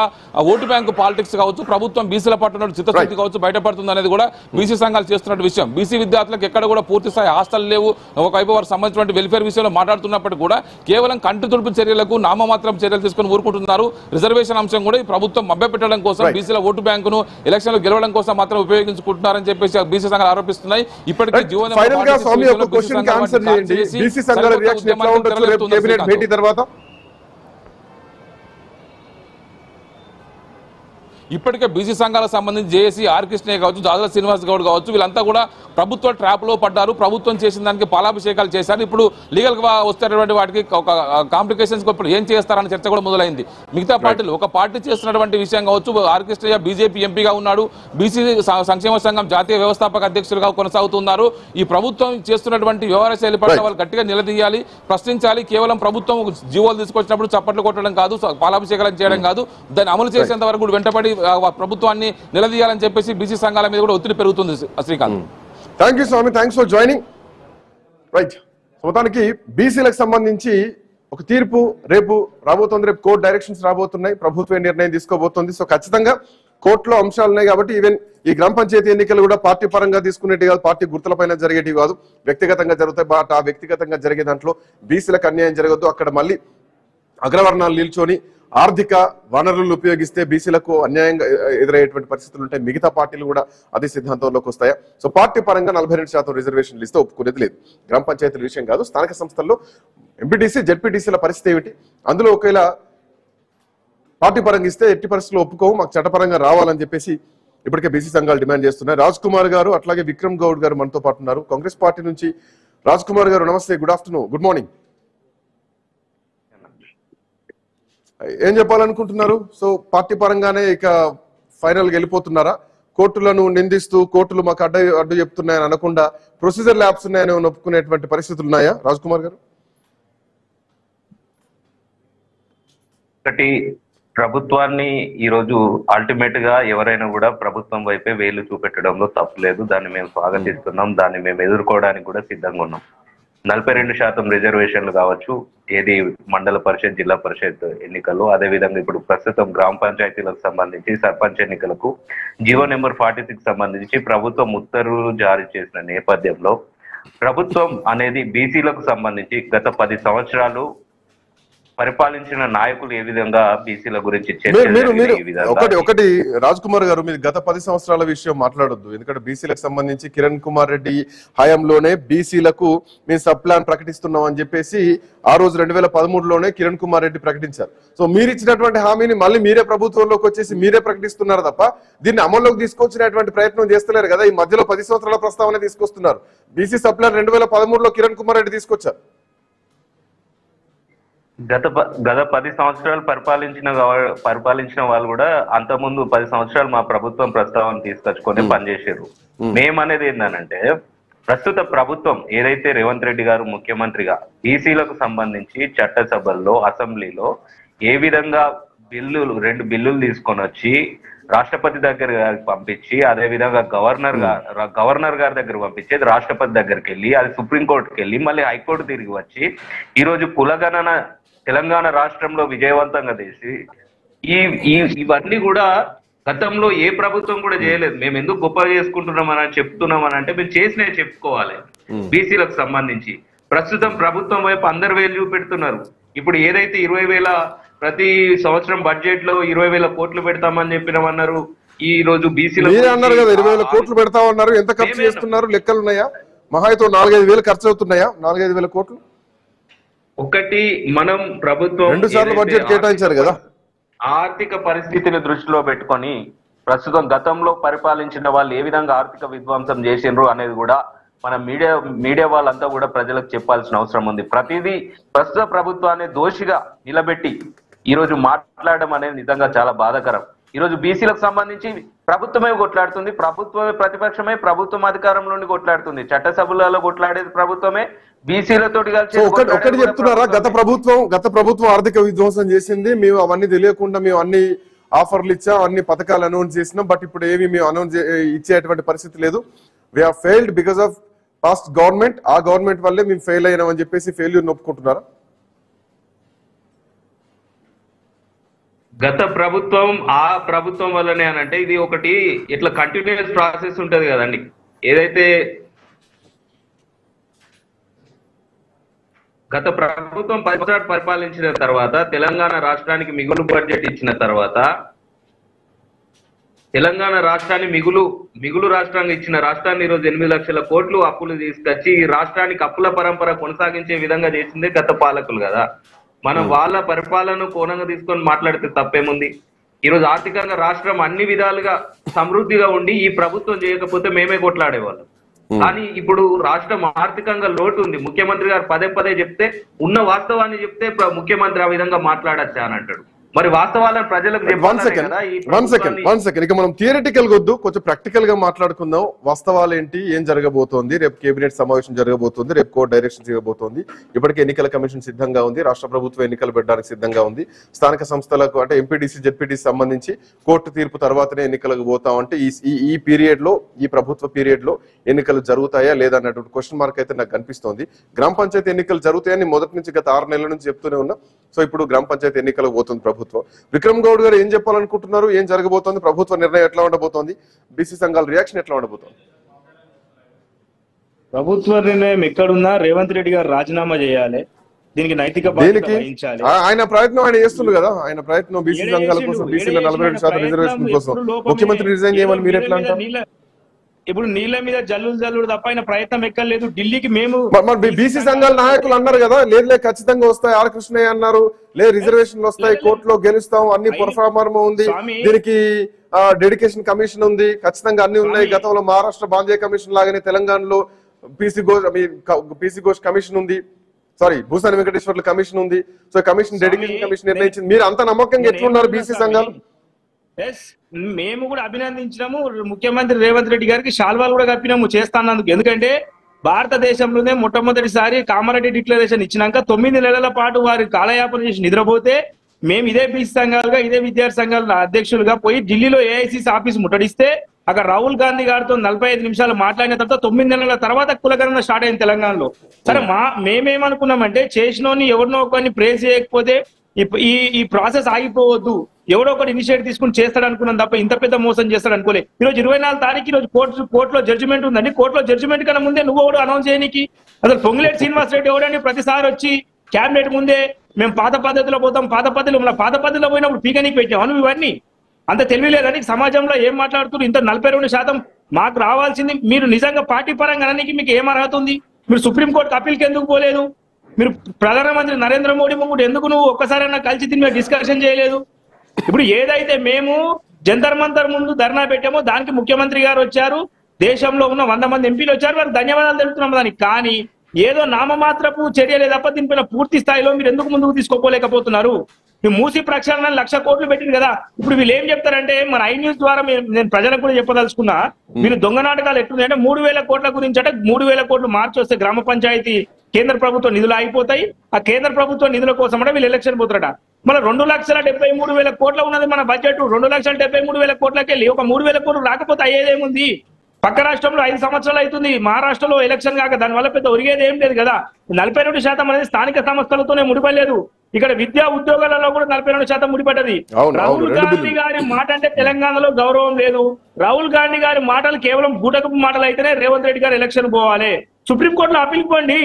ఓటు బ్యాంకు పాలిటిక్స్ కావచ్చు, ప్రభుత్వం బీసీల పట్ల చిత్తశుద్ధి కావచ్చు బయటపడుతుంది అనేది కూడా బీసీ సంఘాలు చేస్తున్న విషయం. బీసీ విద్యార్థులకు ఎక్కడ కూడా పూర్తి స్థాయి హాస్టల్ లేవు. ఒకవైపు వారికి సంబంధించిన వెల్ఫేర్ విషయంలో మాట్లాడుతున్నప్పటికీ కూడా కేవలం కంటి తుడుపు చర్యలకు నామమాత్రం చర్యలు తీసుకుని ఊరుకుంటున్నారు. రిజర్వేషన్ అంశం కూడా ఈ ప్రభుత్వం మభ్యపెట్టడం కోసం, బీసీల ఓటు బ్యాంకును ఎలక్షన్లు గెలవడం కోసం మాత్రం ఉపయోగించుకుంటున్నారని చెప్పేసి బీసీ సంఘాలు ఆరోపిస్తున్నాయి. ఇప్పటికీ ఇప్పటికే బీసీ సంఘాలకు సంబంధించి జేఏసీ, ఆర్ కృష్ణయ్య కావచ్చు, జాజల శ్రీనివాస్ గౌడ్ కావచ్చు, వీళ్ళంతా కూడా ప్రభుత్వ ట్రాప్లో పడ్డారు. ప్రభుత్వం చేసిన దానికి పాలాభిషేకాలు చేశారు. ఇప్పుడు లీగల్గా వస్తున్నటువంటి వాటికి ఒక కాంప్లికేషన్స్ ఇప్పుడు ఏం చేస్తారన్న చర్చ కూడా మొదలైంది. మిగతా పార్టీలు ఒక పార్టీ చేస్తున్నటువంటి విషయం కావచ్చు, ఆర్ కృష్ణయ్య బీజేపీ ఎంపీగా ఉన్నాడు, బీసీ సంక్షేమ సంఘం జాతీయ వ్యవస్థాపక అధ్యక్షులుగా కొనసాగుతున్నారు. ఈ ప్రభుత్వం చేస్తున్నటువంటి వ్యవహార శైలి పట్ల వాళ్ళు గట్టిగా నిలదీయాలి, ప్రశ్నించాలి. కేవలం ప్రభుత్వం జీవోలు తీసుకొచ్చినప్పుడు చప్పట్లు కొట్టడం కాదు, పాలాభిషేకాలు చేయడం కాదు, దాన్ని అమలు చేసేంత వరకు వెంటబడి ప్రభుత్వాన్ని నిలదీయాలని చెప్పేసి బీసీ సంఘాల మీద కూడా ఒత్తిడి పెరుగుతుంది. Srikanth, thank you Swamy, thanks for joining. Right, మొత్తానికి బీసీలకు సంబంధించి ఒక తీర్పు రేపు రాబోతుంది. రేపు కోర్టు డైరెక్షన్స్ రాబోతున్నాయి, ప్రభుత్వ నిర్ణయం తీసుకోబోతుంది. సో ఖచ్చితంగా కోర్టులో అంశాలు ఉన్నాయి కాబట్టి ఈవెన్ ఈ గ్రామ పంచాయతీ ఎన్నికలు కూడా పార్టీ పరంగా తీసుకునేవి కాదు, పార్టీ గుర్తులపైన జరిగేటివి కాదు, వ్యక్తిగతంగా జరుగుతాయి. బట్ ఆ వ్యక్తిగతంగా జరిగే దాంట్లో బీసీలకు అన్యాయం జరగద్దు. అక్కడ మళ్ళీ అగ్రవర్ణాలు నిల్చొని ఆర్థిక వనరులు ఉపయోగిస్తే బీసీలకు అన్యాయంగా ఎదురయ్యేటువంటి పరిస్థితులు ఉంటాయి. మిగతా పార్టీలు కూడా అదే సిద్ధాంతంలోకి వస్తాయా? సో పార్టీ పరంగా 42% రిజర్వేషన్లు ఇస్తే ఒప్పుకునేది లేదు. గ్రామ పంచాయతీల విషయం కాదు, స్థానిక సంస్థల్లో ఎంపీటీసీ, జెడ్పీటీసీల పరిస్థితి ఏమిటి? అందులో ఒకవేళ పార్టీ పరంగా ఇస్తే ఎట్టి పరిస్థితుల్లో ఒప్పుకోవు, మాకు చట్టపరంగా రావాలని చెప్పేసి ఇప్పటికే బీసీ సంఘాలు డిమాండ్ చేస్తున్నాయి. రాజ్ కుమార్ గారు అట్లాగే విక్రమ్ గౌడ్ గారు మనతో పాటు ఉన్నారు. కాంగ్రెస్ పార్టీ నుంచి రాజ్ కుమార్ గారు, నమస్తే, గుడ్ ఆఫ్టర్నూన్, గుడ్ మార్నింగ్. ఏం చెప్పాలనుకుంటున్నారు? సో పార్టీ పరంగానే ఇక ఫైనల్ గా వెళ్ళిపోతున్నారా? కోర్టులను నిందిస్తూ కోర్టులు మాకు అడ్డు చెప్తున్నాయని అనకుండా ప్రొసీజర్ ల్యాబ్స్ ఉన్నాయని ఒప్పుకునేటువంటి పరిస్థితులు ఉన్నాయా రాజ్ కుమార్ గారు? ఒకటి, ప్రభుత్వాన్ని ఈరోజు అల్టిమేట్ గా ఎవరైనా కూడా ప్రభుత్వం వైపే వేలు చూపెట్టడంలో తప్పు లేదు. దాన్ని మేము స్వాగతిస్తున్నాం, దాన్ని మేము ఎదుర్కోవడానికి కూడా సిద్ధంగా ఉన్నాం. 42% రిజర్వేషన్లు కావచ్చు, ఏది మండల పరిషత్, జిల్లా పరిషత్ ఎన్నికలు, అదేవిధంగా ఇప్పుడు ప్రస్తుతం గ్రామ పంచాయతీలకు సంబంధించి సర్పంచ్ ఎన్నికలకు జీవో నెంబర్ 46 సంబంధించి ప్రభుత్వం ఉత్తర్వులు జారీ చేసిన నేపథ్యంలో ప్రభుత్వం అనేది బీసీలకు సంబంధించి గత 10 సంవత్సరాలు పరిపాలించిన నాయకులు ఏ విధంగా బీసీల గురించి ఒకటి రాజ్ కుమార్ గారు, మీరు గత 10 సంవత్సరాల విషయం మాట్లాడొద్దు. ఎందుకంటే బీసీలకు సంబంధించి కిరణ్ కుమార్ రెడ్డి హయాంలోనే బీసీలకు మేము సబ్ ప్లాన్ ప్రకటిస్తున్నాం అని చెప్పేసి ఆ రోజు 2013లోనే కిరణ్ కుమార్ రెడ్డి ప్రకటించారు. సో మీరు ఇచ్చినటువంటి హామీని మళ్ళీ మీరే ప్రభుత్వంలోకి వచ్చేసి మీరే ప్రకటిస్తున్నారు తప్ప దీన్ని అమల్లోకి తీసుకొచ్చినటువంటి ప్రయత్నం చేస్తలేరు కదా. ఈ మధ్యలో 10 సంవత్సరాల ప్రస్తావన తీసుకొస్తున్నారు. బీసీ సబ్ ప్లాన్ 2013లో కిరణ్ కుమార్ రెడ్డి తీసుకొచ్చారు. గత 10 సంవత్సరాలు పరిపాలించిన వాళ్ళు కూడా అంతకుముందు 10 సంవత్సరాలు మా ప్రభుత్వం ప్రస్తావన తీసుకొచ్చుకొని పనిచేసారు. మేమనేది ఏంటంటే ప్రస్తుత ప్రభుత్వం ఏదైతే రేవంత్ రెడ్డి గారు ముఖ్యమంత్రిగా బీసీలకు సంబంధించి చట్టసభల్లో అసెంబ్లీలో ఏ విధంగా 2 బిల్లులు తీసుకొని వచ్చి రాష్ట్రపతి దగ్గర పంపించి, అదే విధంగా గవర్నర్ గారి దగ్గర పంపించేది రాష్ట్రపతి దగ్గరికి వెళ్ళి, అది సుప్రీంకోర్టుకి వెళ్ళి మళ్ళీ హైకోర్టు తిరిగి వచ్చి ఈరోజు కులగణన తెలంగాణ రాష్ట్రంలో విజయవంతంగా చేసి ఇవన్నీ కూడా గతంలో ఏ ప్రభుత్వం కూడా చేయలేదు. మేము ఎందుకు గొప్ప చేసుకుంటున్నామని చెప్తున్నామని అంటే మేము చేసినవి చెప్పుకోవాలి. బీసీలకు సంబంధించి ప్రస్తుతం ప్రభుత్వం వైపు అందరు వేలు చూపెడుతున్నారు. ఇప్పుడు ఏదైతే 20,000 ప్రతి సంవత్సరం బడ్జెట్ లో 20,000 కోట్లు పెడతామని చెప్పినామన్నారు. ఈ రోజు బీసీలు అన్నారు కదా 20,000 కోట్లు పెడతామన్నారు. ఎంత ఖర్చు చేస్తున్నారు? లెక్కలు ఉన్నాయా? మహా అయితే 4-5 వేలు ఖర్చు అవుతున్నాయా? 4-5 వేల కోట్లు. ఒకటి మనం ప్రభుత్వం 2 సార్లు బడ్జెట్ కేటాయించారు కదా. ఆర్థిక పరిస్థితిని దృష్టిలో పెట్టుకొని ప్రస్తుతం గతంలో పరిపాలించిన వాళ్ళు ఏ విధంగా ఆర్థిక విధ్వంసం చేసిండ్రు అనేది కూడా మన మీడియా వాళ్ళంతా కూడా ప్రజలకు చెప్పాల్సిన అవసరం ఉంది. ప్రతిదీ ప్రస్తుత ప్రభుత్వాన్ని దోషిగా నిలబెట్టి ఈరోజు మాట్లాడడం అనేది నిజంగా చాలా బాధాకరం. ఈరోజు బీసీలకు సంబంధించి ప్రభుత్వమే కొట్లాడుతుంది, ప్రభుత్వమే ప్రతిపక్షమే, ప్రభుత్వం అధికారం నుండి కొట్లాడుతుంది, చట్టసభలలో కొట్లాడేది ప్రభుత్వమే, బీసీలతో ఒకటి చెప్తున్నారా? గత ప్రభుత్వం ఆర్థిక విధ్వంసం చేసింది, మేము అవన్నీ తెలియకుండా మేము అన్ని ఆఫర్లు ఇచ్చాం, అన్ని పథకాలు అనౌన్స్ చేసినాం, బట్ ఇప్పుడు ఏమి మేము అనౌన్స్ ఇచ్చేటువంటి పరిస్థితి లేదు. We have failed because of past government. ఆ గవర్నమెంట్ వల్లే మేము ఫెయిల్ అయినామని చెప్పేసి ఫెయిల్యూర్ ఒప్పుకుంటున్నారా? గత ప్రభుత్వం ఆ ప్రభుత్వం వల్లనే అని అంటే ఇది ఒకటి ఇట్లా కంటిన్యూస్ ప్రాసెస్ ఉంటది కదండి. ఏదైతే గత ప్రభుత్వం 10 సంవత్సరాలు పరిపాలించిన తర్వాత తెలంగాణ రాష్ట్రానికి మిగులు బడ్జెట్ ఇచ్చిన తర్వాత తెలంగాణ రాష్ట్రాన్ని మిగులు రాష్ట్రంగా ఇచ్చిన రాష్ట్రాన్ని ఈరోజు 8 లక్షల కోట్లు అప్పులు తీసుకొచ్చి ఈ రాష్ట్రానికి అప్పుల పరంపర కొనసాగించే విధంగా చేసిందే గత పాలకులు కదా. మనం వాళ్ళ పరిపాలన కోణంగా తీసుకొని మాట్లాడితే తప్పేముంది? ఈరోజు ఆర్థికంగా రాష్ట్రం అన్ని విధాలుగా సమృద్ధిగా ఉండి ఈ ప్రభుత్వం చేయకపోతే మేమే కొట్లాడేవాళ్ళం. కానీ ఇప్పుడు రాష్ట్రం ఆర్థికంగా లోటు ఉంది. ముఖ్యమంత్రి గారు పదే చెప్తే ఉన్న వాస్తవాన్ని చెప్తే ముఖ్యమంత్రి ఆ విధంగా మాట్లాడచ్చా అని అంటాడు. మరి వాస్తవాలను ప్రజలకు ఇక మనం థియరిటికల్ వద్దు, కొంచెం ప్రాక్టికల్ గా మాట్లాడుకుందాం. వాస్తవాలు ఏంటి, ఏం జరగబోతోంది, రేపు కేబినెట్ సమావేశం జరగబోతోంది, రేపు కోర్టు డైరెక్షన్ జరగబోతోంది. ఇప్పటికే ఎన్నికల కమిషన్ సిద్ధంగా ఉంది, రాష్ట్ర ప్రభుత్వం ఎన్నికలు పెట్టడానికి సిద్ధంగా ఉంది. స్థానిక సంస్థలకు అంటే ఎంపీటీసీ జెడ్పీటీసీ సంబంధించి కోర్టు తీర్పు తర్వాతనే ఎన్నికలకు పోతామంటే ఈ పీరియడ్ లో, ఈ ప్రభుత్వ పీరియడ్ లో ఎన్నికలు జరుగుతాయా లేదా అన్నటువంటి క్వశ్చన్ మార్క్ అయితే నాకు కనిపిస్తోంది. గ్రామ పంచాయతీ ఎన్నికలు జరుగుతాయని మొదటి నుంచి గత 6 నెలల నుంచి చెప్తూనే ఉన్నా. సో ఇప్పుడు గ్రామ పంచాయతీ ఎన్నికలకు పోతుంది ప్రభుత్వం. విక్రమ్ గౌడ్ గారు ఏం చెప్పాలనుకుంటున్నారు? ఏం జరగబోతోంది? ప్రభుత్వ నిర్ణయం ఎట్లా ఉండబోతోంది? బీసీ సంఘాల రియాక్షన్ ఎట్లా ఉండబోతోంది? ప్రభుత్వ నిర్ణయం ఎక్కడున్నా రేవంత్ రెడ్డి గారు రాజీనామా చేయాలి. దీనికి నైతిక బాధ్యత వహించాలి. ఆయన ప్రయత్నం ఆయన చేస్తున్నారు కదా. ఆయన ప్రయత్నం బీసీ సంఘాల కోసం, బీసీల 42% రిజర్వేషన్ కోసం ముఖ్యమంత్రి రిజైన్ చేయమని మీరు ఎట్లా అంటారు? ఇప్పుడు నీళ్ళ మీద జల్లుడు తప్ప ఆయన ప్రయత్నం ఎక్కలేదు. ఢిల్లీకి మేము బీసీ సంఘాల నాయకులు అన్నారు కదా, లేదు ఖచ్చితంగా వస్తాయి, ఆర్ కృష్ణయ్య అన్నారు, లేదు రిజర్వేషన్లు వస్తాయి, కోర్టులో గెలుస్తాం, అన్ని పొరఫార్మర్ ఉంది, దీనికి డెడికేషన్ కమిషన్ ఉంది, ఖచ్చితంగా అన్ని ఉన్నాయి. గతంలో మహారాష్ట్ర బాంజే కమిషన్ లాగానే తెలంగాణలో పీసీ ఘోష్ కమిషన్ ఉంది, సారీ భూసాని వెంకటేశ్వర్ల కమిషన్ ఉంది. సో కమిషన్ డెడికేషన్ కమిషన్ నిర్ణయించింది. మీరు అంత నమ్మకంగా ఎట్లున్నారు బీసీ సంఘాలు? మేము కూడా అభినందించినాము. ముఖ్యమంత్రి రేవంత్ రెడ్డి గారికి శాల్వాలు కూడా కప్పినాము చేస్తానందుకు. ఎందుకంటే భారతదేశంలోనే మొట్టమొదటిసారి కామారెడ్డి డిక్లరేషన్ ఇచ్చినాక 9 నెలల పాటు వారి కాలయాపన చేసి నిద్రపోతే మేము ఇదే బీసీ సంఘాలుగా, ఇదే విద్యార్థి సంఘాల అధ్యక్షులుగా పోయి ఢిల్లీలో ఏఐసిసి ఆఫీస్ ముట్టడిస్తే అక్కడ రాహుల్ గాంధీ గారితో 45 నిమిషాలు మాట్లాడిన తర్వాత 9 నెలల తర్వాత కులగణన స్టార్ట్ అయింది తెలంగాణలో. సరే మేమేమనుకున్నామంటే చేసినోని ఎవరినో ఒకరిని ప్రేస్ చేయకపోతే ఈ ప్రాసెస్ ఆగిపోవద్దు, ఎవడో ఒకటి ఇనిషియేటివ్ తీసుకుని చేస్తాడు అనుకున్నాం తప్ప ఇంత పెద్ద మోసం చేస్తాడు అనుకోలే. ఈరోజు 24 తారీఖు ఈరోజు కోర్టులో జడ్జిమెంట్ ఉందండి. కోర్టులో జడ్జిమెంట్ కన్నా ముందే నువ్వు ఎవడు అనౌన్స్ చేయడానికి? అసలు పొంగులేటి శ్రీనివాస్ రెడ్డి ఎవడని ప్రతిసారి వచ్చి క్యాబినెట్ ముందే మేము పాత పద్ధతిలో పోతాం, పాత పద్ధతిలో పోయినప్పుడు పీకనీకి పెట్టాం. నువ్వు ఇవన్నీ అంత తెలివిలేదని సమాజంలో ఏం మాట్లాడుతున్నారు? ఇంత 42% మాకు రావాల్సింది. మీరు నిజంగా పార్టీ పరంగా అనడానికి మీకు ఏం అర్హత ఉంది? మీరు సుప్రీంకోర్టు అప్పీల్కి ఎందుకు పోలేదు? మీరు ప్రధానమంత్రి నరేంద్ర మోడీ ముందు ఎందుకు నువ్వు ఒక్కసారైనా కలిసి దీని మీద డిస్కషన్ చేయలేదు? ఇప్పుడు ఏదైతే మేము జంతర్ మంతర్ ముందు ధర్నా పెట్టామో దానికి ముఖ్యమంత్రి గారు వచ్చారు, దేశంలో ఉన్న 100 మంది ఎంపీలు వచ్చారు, వారికి ధన్యవాదాలు తెలుపుతున్నాం దానికి. కానీ ఏదో నామమాత్రపు చర్యలే తప్ప దీనిపైన పూర్తి స్థాయిలో మీరు ఎందుకు ముందుకు తీసుకోపోలేకపోతున్నారు? మీ మూసి ప్రక్షాళన 1,00,000 కోట్లు పెట్టింది కదా. ఇప్పుడు వీళ్ళు ఏం చెప్తారంటే, మన ఐ న్యూస్ ద్వారా నేను ప్రజలకు కూడా చెప్పదలుచుకున్నా, మీరు దొంగ నాటకాలు ఎట్లుందంటే 3,000 కోట్ల గురించి అంటే 3,000 కోట్లు మార్చి వస్తే గ్రామ పంచాయతీ కేంద్ర ప్రభుత్వ నిధులు అయిపోతాయి. ఆ కేంద్ర ప్రభుత్వ నిధుల కోసం అంటే వీళ్ళు ఎలక్షన్ పోతారట. మన 2,73,000 కోట్ల ఉన్నది మన బడ్జెట్. 2,73,000 కోట్లకి వెళ్ళి ఒక 3,000 కోట్లు రాకపోతే అయ్యేదేముంది? పక్క రాష్ట్రంలో 5 సంవత్సరాలు అవుతుంది, మహారాష్ట్రలో ఎలక్షన్ కాక దానివల్ల పెద్ద ఒరిగేది ఏం లేదు కదా. 42% అనేది స్థానిక సంస్థలతోనే ముడిపడలేదు. ఇక్కడ విద్యా ఉద్యోగాలలో కూడా 42% ముడిపడ్డది. రాహుల్ గాంధీ గారి మాట అంటే తెలంగాణలో గౌరవం లేదు. రాహుల్ గాంధీ గారి మాటలు కేవలం బూటకపు మాటలు అయితేనే రేవంత్ రెడ్డి గారు ఎలక్షన్ పోవాలి. సుప్రీంకోర్టులో అప్పీల్ పోండి,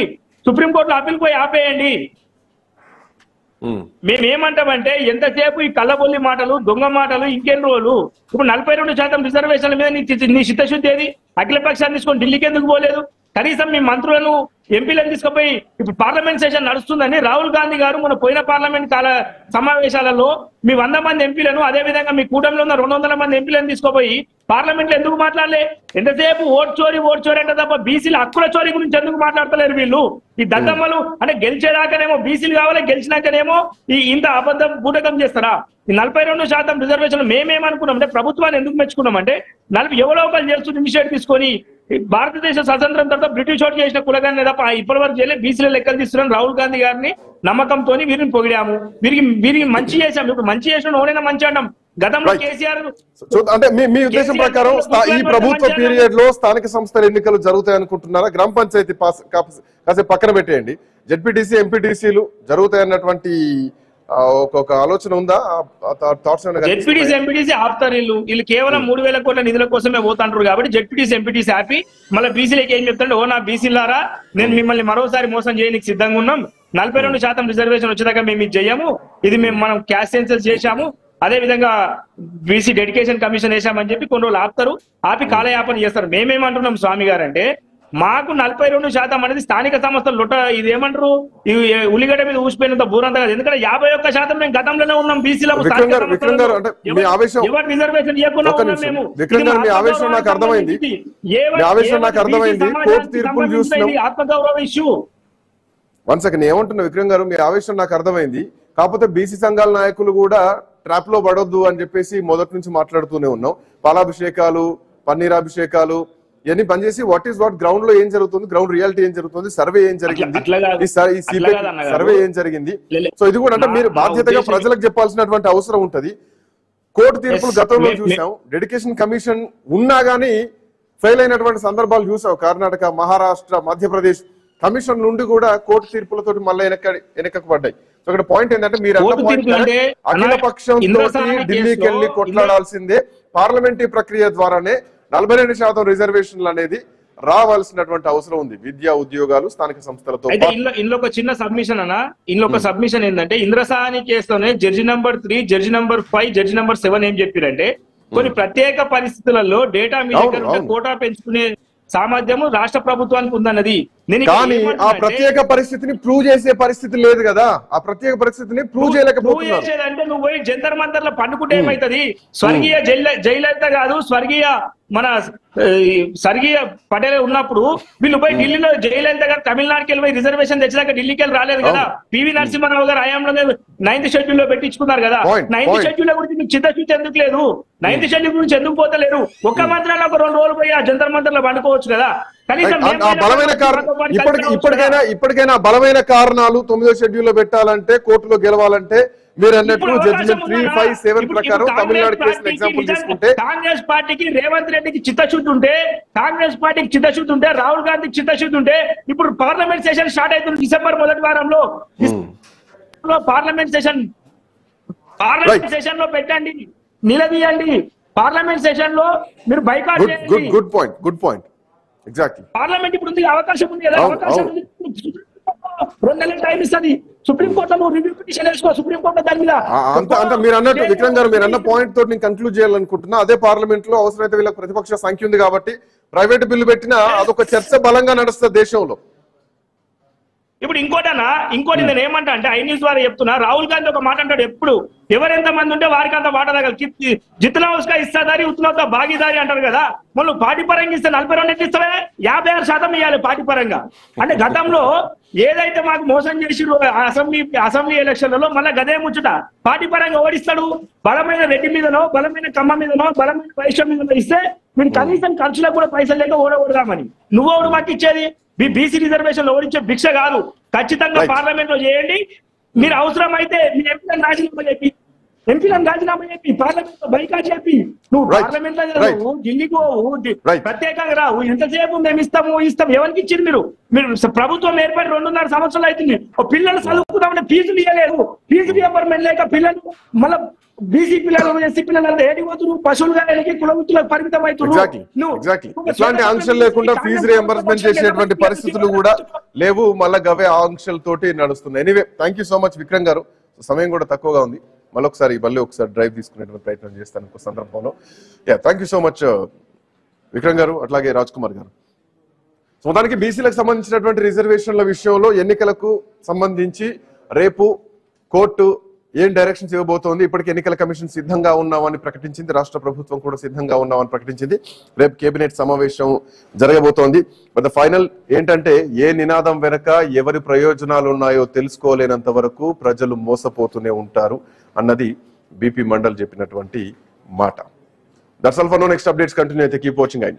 సుప్రీంకోర్టులో అప్పీల్ పోయి ఆపేయండి. మేమేమంటామంటే ఎంతసేపు ఈ కళ్ళబొల్లి మాటలు, దొంగ మాటలు ఇంకెన్ని రోజులు? ఇప్పుడు 42% రిజర్వేషన్ల మీద నీ చిత్తశుద్ధి ఏది? అఖిల పక్షాన్ని తీసుకొని ఢిల్లీకి ఎందుకు పోలేదు? కనీసం మీ మంత్రులను ఎంపీలను తీసుకుపోయి ఇప్పుడు పార్లమెంట్ సెషన్ నడుస్తుందని రాహుల్ గాంధీ గారు మన పోయిన పార్లమెంట్ సమావేశాలలో మీ 100 మంది ఎంపీలను, అదే విధంగా మీ కూటమిలో ఉన్న 200 మంది ఎంపీలను తీసుకుపోయి పార్లమెంట్ లో ఎందుకు మాట్లాడలే? ఎంతసేపు ఓట్ చోరీ అంటే తప్ప బీసీల హక్కుల చోరీ గురించి ఎందుకు మాట్లాడతలేరు వీళ్ళు? ఈ దద్దమ్మలు అంటే గెలిచేదాకానేమో బీసీలు కావాలి, గెలిచినాకనేమో ఇంత అబద్ధం బూటకం చేస్తారా? ఈ 42% రిజర్వేషన్ మేమేమనుకున్నాం అంటే, ప్రభుత్వాన్ని ఎందుకు మెచ్చుకున్నామంటే, ఎవరో ఒకరు చేస్తూ ఇనిషియేటివ్ తీసుకొని భారతదేశ స్వతంత్రం తర్వాత బ్రిటిష్ ఓటు చేసిన కులగానే తప్ప ఇప్పటి వరకు చేయలేదు. బీసీల లెక్కలు తీస్తున్నాం రాహుల్ గాంధీ గారిని నమ్మకంతో వీరిని పొగిడాము, వీరికి మంచి చేశాం. ఇప్పుడు మంచి చేసిన ఓడైనా మంచి అంటాం. గతంలో కేసీఆర్ అంటే మీ ఉద్దేశం ప్రకారం ఈ ప్రభుత్వ పీరియడ్ లో స్థానిక సంస్థల ఎన్నికలు జరుగుతాయి అనుకుంటున్నారా? గ్రామ పంచాయతీ కాసేపు పక్కన పెట్టేయండి, జెడ్పీటీసీ ఎంపీటీసీలు జరుగుతాయి అన్నటువంటి ఒక ఆలోచన ఉందా? జెడ్పీటీసీ ఎంపీటీసీ ఆపుతారు వీళ్ళు కేవలం 3,000 కోట్ల నిధుల కోసమే పోతాంటారు కాబట్టి జెడ్పీటీసీ ఎంపీటీసీ ఆపి మళ్ళీ బీసీలకి ఏం చెప్తాడు? ఓ నా బీసీలారా, నేను మిమ్మల్ని మరోసారి మోసం చేయడానికి సిద్ధంగా ఉన్నాం. 42% రిజర్వేషన్ వచ్చేదాకా మేము ఇది చెయ్యము, ఇది మనం క్యాస్ట్ సెన్సస్ చేశాము, అదే విధంగా బీసీ డెడికేషన్ కమిషన్ వేసామని చెప్పి కొన్ని రోజులు ఆపుతారు, ఆపి కాలయాపన చేస్తారు. మేమేమంటున్నాం స్వామి గారు అంటే, మాకు 42% అనేది స్థానిక సంస్థలు లొట్ట ఇది ఏమంటారు, ఉల్లిగడ్డ మీద ఊసిపోయినంత బూరంత కాదు. ఎందుకంటే 51% మేము గతంలోనే ఉన్నాం బీసీలో. ఆత్మగౌరవ ఇష్యూ. వన్ సెకండ్, ఏమంటున్నా విక్రమ్ గారు, మీ ఆవేశం నాకు అర్థమైంది. కాకపోతే బీసీ సంఘాల నాయకులు కూడా ట్రాప్ లో పడొద్దు అని చెప్పేసి మొదటి నుంచి మాట్లాడుతూనే ఉన్నాం. పాలాభిషేకాలు, పన్నీరాభిషేకాలు ఇవన్నీ పనిచేసి వాట్ గ్రౌండ్ లో ఏం జరుగుతుంది, గ్రౌండ్ రియాలిటీ ఏం జరుగుతుంది, సర్వే ఏం జరిగింది, సర్వే ఏం జరిగింది. సో ఇది కూడా అంటే మీరు బాధ్యతగా ప్రజలకు చెప్పాల్సినటువంటి అవసరం ఉంటది. కోర్టు తీర్పులు గతంలో చూసాం, డెడికేషన్ కమిషన్ ఉన్నా గానీ ఫెయిల్ అయినటువంటి సందర్భాలు చూసాం. కర్ణాటక, మహారాష్ట్ర, మధ్యప్రదేశ్ కమిషన్ నుండి కూడా కోర్టు తీర్పులతో మళ్ళీ వెనకకు పడ్డాయి. సో ఇక్కడ పాయింట్ ఏంటంటే, మీరు అఖిల పక్షం ఢిల్లీకి వెళ్ళి కొట్లాడాల్సిందే, పార్లమెంటరీ ప్రక్రియ ద్వారానే 42% రిజర్వేషన్లు అనేది రావాల్సినటువంటి అవసరం ఉంది. విద్యా ఉద్యోగాలు స్థానిక సంస్థలతో. ఇందులో ఒక చిన్న సబ్మిషన్ సబ్మిషన్ ఏంటంటే, ఇంద్రసాని కేసులోనే judge number 3, judge number 5, judge number 7 ఏం చెప్పారంటే, కొన్ని ప్రత్యేక పరిస్థితులలో డేటా మీ దగ్గర కోటా పెంచుకునే సామర్థ్యము రాష్ట్ర ప్రభుత్వానికి ఉందన్నది. కానీ ఆ ప్రత్యేక పరిస్థితిని ప్రూవ్ చేసే పరిస్థితి లేదు కదా. ఆ ప్రత్యేక పరిస్థితిని ప్రూవ్ చేయలేకపోతున్నారు. అంటే నువ్వు పోయి జంతర్ మంతర్ లో పండుకుంటే ఏమైతుంది? స్వర్గీయ జయలలిత కాదు, స్వర్గీయ పటేల్ ఉన్నప్పుడు వీళ్ళు పోయి ఢిల్లీలో జయలలిత గారు తమిళనాడుకి వెళ్ళి రిజర్వేషన్ తెచ్చినాక ఢిల్లీకి వెళ్ళి రాలేదు కదా. పివి నరసింహారావు గారు హయాంలో 9th షెడ్యూల్ లో పెట్టించుకున్నారు కదా. 9th షెడ్యూల్ గురించి మీకు చిత్తశుద్ధి ఎందుకు లేదు? 9th షెడ్యూల్ గురించి ఎందుకు పోతలేరు? ఒక్క మంత్రాన్ని ఒక 2 రోజులు పోయి ఆ జంతర్ మంతర్ లో పండుకోవచ్చు కదా. బలమైన ఇప్పటికైనా బలమైన కారణాలు 9వ షెడ్యూల్ లో పెట్టాలంటే, కోర్టులో గెలవాలంటే మీరు అన్నట్టు జడ్జిమెంట్ 3, 5, 7 ప్రకారం తమిళనాడు కేసులు ఎగ్జాంపుల్ తీసుకుంటే, కాంగ్రెస్ పార్టీకి రేవంత్ రెడ్డికి చిత్తశుద్ధి ఉంటే, రాహుల్ గాంధీకి చిత్తశుద్ధి ఉంటే, ఇప్పుడు పార్లమెంట్ సెషన్ స్టార్ట్ అవుతుంది డిసెంబర్ మొదటి వారంలో. పార్లమెంట్ సెషన్ లో పెట్టండి, నిలదీయండి. పార్లమెంట్ సెషన్ లో మీరు బైకాట్ చేయండి. Good point exactly. పార్లమెంట్ ఇప్పుడు ఉంది, అవకాశం ఉంది కదా, అవకాశం ఉంది. 2 నెలలు టైం ఇస్తుంది. సుప్రీంకోర్టులో రివ్యూ పిటిషన్ వేసుకో, సుప్రీంకోర్టులో దాని మీద అంత మీరు అన్నట్టు విక్రమ్ గారు మీరు అన్న పాయింట్ తోటి నేను కంక్లూడ్ చేయాలనుకుంటున్నా. అదే పార్లమెంట్ లో అవసరమైతే వీళ్ళకి ప్రతిపక్ష సంఖ్య ఉంది కాబట్టి ప్రైవేట్ బిల్లు పెట్టినా అదొక చర్చ బలంగా నడుస్తుంది దేశంలో. ఇప్పుడు ఇంకోటి నేను ఏమంటా అంటే ఐ న్యూస్ ద్వారా చెప్తున్నా, రాహుల్ గాంధీ ఒక మాట అంటాడు ఎప్పుడు, ఎవరెంత మంది ఉంటే వారికి అంత వాటా తగలదు. జిత్నా ఉస్కా ఇస్తాదారి ఉత్నా భాగీదారి అంటారు కదా. మళ్ళీ పార్టీ పరంగా ఇస్తే 42 ఇస్తావే, 56% ఇవ్వాలి పార్టీ పరంగా. అంటే గతంలో ఏదైతే మాకు మోసం చేసిరు అసెంబ్లీ ఎలక్షన్లలో మళ్ళీ గదే ముచ్చుట పార్టీ పరంగా ఓడిస్తాడు. బలమైన రెడ్డి మీదనో, బలమైన కమ్మ మీదనో, బలమైన వైశ్యం మీదనో ఇస్తే మీరు కనీసం ఖర్చులకు కూడా పైసలు లేక ఓడగొడదామని. నువ్వు మాకు ఇచ్చేది బీసీ రిజర్వేషన్ లో ఓడించే భిక్ష కాదు. ఖచ్చితంగా పార్లమెంట్ లో చేయండి. మీరు అవసరం అయితే మీ ఎంపీలను రాజీనామా చెప్పి పార్లమెంట్ లో బైకాట్ చెప్పి నువ్వు పార్లమెంట్ లో ఢిల్లీకి పోవు, ప్రత్యేకంగా రావు. ఎంతసేపు మేము ఇస్తాం ఎవరికి ఇచ్చింది? మీరు ప్రభుత్వం ఏర్పడి 2.5 సంవత్సరాలు అవుతుంది. పిల్లలు చదువుకుందామంటే ఫీజులు ఇవ్వలేదు. ఫీజు రియంబర్మెంట్ లేక పిల్లలు మళ్ళీ బీసీ పిల్లలు ఎస్సీ పిల్లలు ఏడిపోతున్నారు, పశువులుగా కుల వృత్తులకు పరిమితం అవుతున్నారు. ఇట్లాంటి ఆంక్షలు లేకుండా ఫీజు రియంబర్స్మెంట్ చేసేటువంటి పరిస్థితులు కూడా లేవు. మళ్ళీ గవే ఆంక్షలతోటి నడుస్తున్నాయి. Anyway thank you so much Vikram గారు. సమయం కూడా తక్కువగా ఉంది. మళ్ళీ ఒకసారి డ్రైవ్ తీసుకునేటువంటి ప్రయత్నం చేస్తాను ఇంకో సందర్భంలో. Thank you so much Vikram గారు, అట్లాగే రాజ్ కుమార్ గారు. మొత్తానికి బీసీలకు సంబంధించినటువంటి రిజర్వేషన్ల విషయంలో ఎన్నికలకు సంబంధించి రేపు కోర్టు ఏం డైరెక్షన్స్ ఇవ్వబోతోంది. ఇప్పటికి ఎన్నికల కమిషన్ సిద్ధంగా ఉన్నామని ప్రకటించింది, రాష్ట్ర ప్రభుత్వం కూడా సిద్ధంగా ఉన్నామని ప్రకటించింది. రేపు కేబినెట్ సమావేశం జరగబోతోంది. బట్ ఫైనల్ ఏంటంటే ఏ నినాదం వెనక ఎవరి ప్రయోజనాలు ఉన్నాయో తెలుసుకోలేనంత వరకు ప్రజలు మోసపోతూనే ఉంటారు అన్నది బీపీ మండల్ చెప్పినటువంటి మాట. That's all for now. Next updates continue అయితే కీప్ వాచింగ్ ఐ న్యూస్.